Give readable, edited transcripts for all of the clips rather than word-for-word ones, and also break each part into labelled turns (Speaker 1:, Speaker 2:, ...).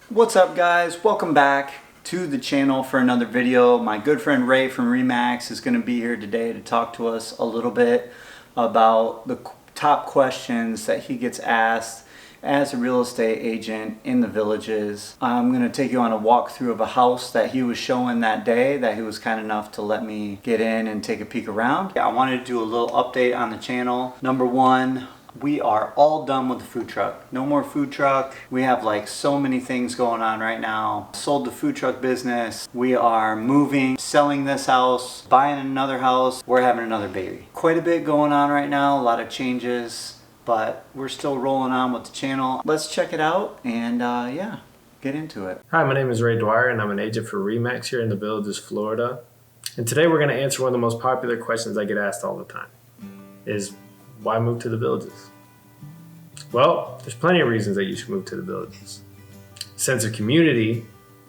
Speaker 1: What's up, guys? Welcome back to the channel for another video. My good friend Ray from Remax is going to be here today to talk to us a little bit about the top questions that he gets asked as a real estate agent in the Villages. I'm going to take you on a walkthrough of a house that he was showing that day that he was kind enough to let me get in and take a peek around. I wanted to do a little update on the channel. Number one, we are all done with the food truck. No more food truck. We have like so many things going on right now. Sold the food truck business. We are moving, selling this house, buying another house. We're having another baby. Quite a bit going on right now, a lot of changes, but we're still rolling on with the channel. Let's check it out and yeah, get into it.
Speaker 2: Hi, my name is Ray Dwyer and I'm an agent for Remax here in the Villages, Florida. And today we're going to answer one of the most popular questions I get asked all the time is, why move to the Villages? Well, there's plenty of reasons that you should move to the Villages. Sense of community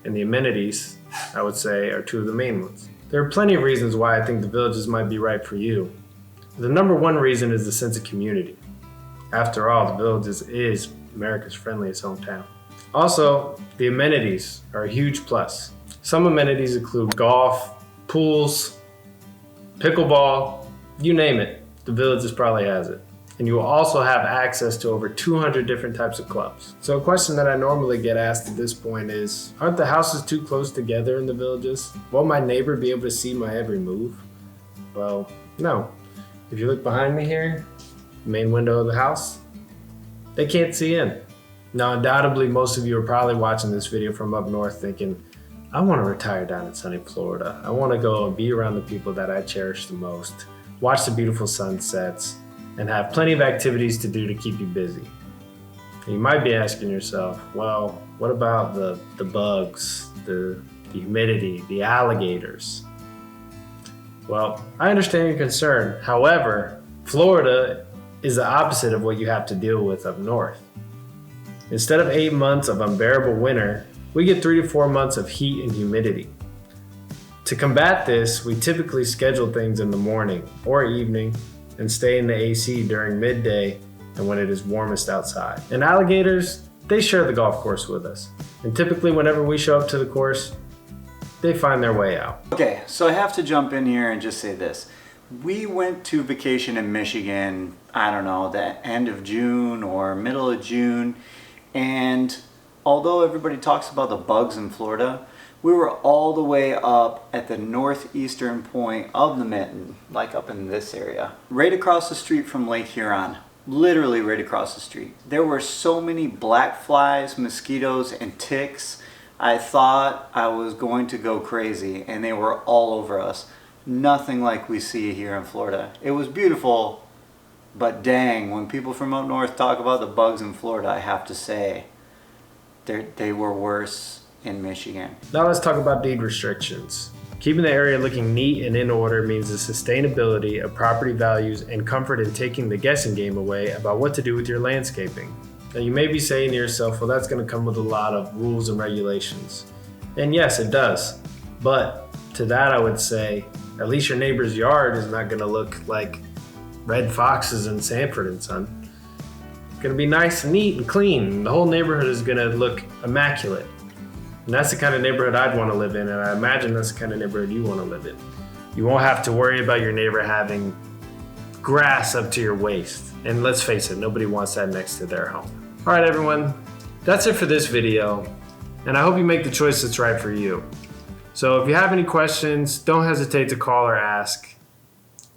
Speaker 2: and the amenities, I would say, are two of the main ones. There are plenty of reasons why I think the Villages might be right for you. The number one reason is the sense of community. After all, the Villages is America's friendliest hometown. Also, the amenities are a huge plus. Some amenities include golf, pools, pickleball, you name it. The Villages probably has it. And you will also have access to over 200 different types of clubs. So a question that I normally get asked at this point is, aren't the houses too close together in the Villages? Won't my neighbor be able to see my every move? Well, no. If you look behind me here, the main window of the house, they can't see in. Now, undoubtedly, most of you are probably watching this video from up north thinking, I want to retire down in sunny Florida. I want to go and be around the people that I cherish the most, watch the beautiful sunsets, and have plenty of activities to do to keep you busy. And you might be asking yourself, well, what about the bugs, the humidity, the alligators? Well, I understand your concern. However, Florida is the opposite of what you have to deal with up north. Instead of 8 months of unbearable winter, we get 3 to 4 months of heat and humidity. To combat this, we typically schedule things in the morning or evening and stay in the AC during midday and when it is warmest outside. And alligators, they share the golf course with us. And typically whenever we show up to the course, they find their way out.
Speaker 1: Okay, so I have to jump in here and just say this. We went to vacation in Michigan, I don't know, the end of June or middle of June. And although everybody talks about the bugs in Florida, we were all the way up at the northeastern point of the mitten, like up in this area, right across the street from Lake Huron, literally right across the street. There were so many black flies, mosquitoes, and ticks. I thought I was going to go crazy, and they were all over us. Nothing like we see here in Florida. It was beautiful, but dang, when people from up north talk about the bugs in Florida, I have to say, they were worse in Michigan.
Speaker 2: Now let's talk about deed restrictions. Keeping the area looking neat and in order means the sustainability of property values and comfort in taking the guessing game away about what to do with your landscaping. Now you may be saying to yourself, well, that's going to come with a lot of rules and regulations. And yes, it does. But to that I would say, at least your neighbor's yard is not going to look like Red Foxes in Sanford and Son. It's going to be nice and neat and clean. The whole neighborhood is going to look immaculate. And that's the kind of neighborhood I'd want to live in, and I imagine that's the kind of neighborhood you want to live in. You won't have to worry about your neighbor having grass up to your waist. And let's face it, nobody wants that next to their home. All right, everyone, that's it for this video, and I hope you make the choice that's right for you. So if you have any questions, don't hesitate to call or ask,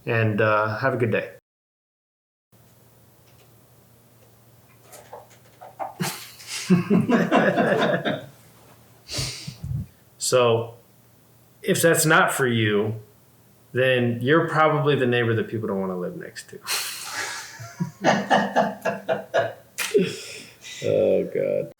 Speaker 2: and have a good day. So, if that's not for you, then you're probably the neighbor that people don't want to live next to. Oh, God.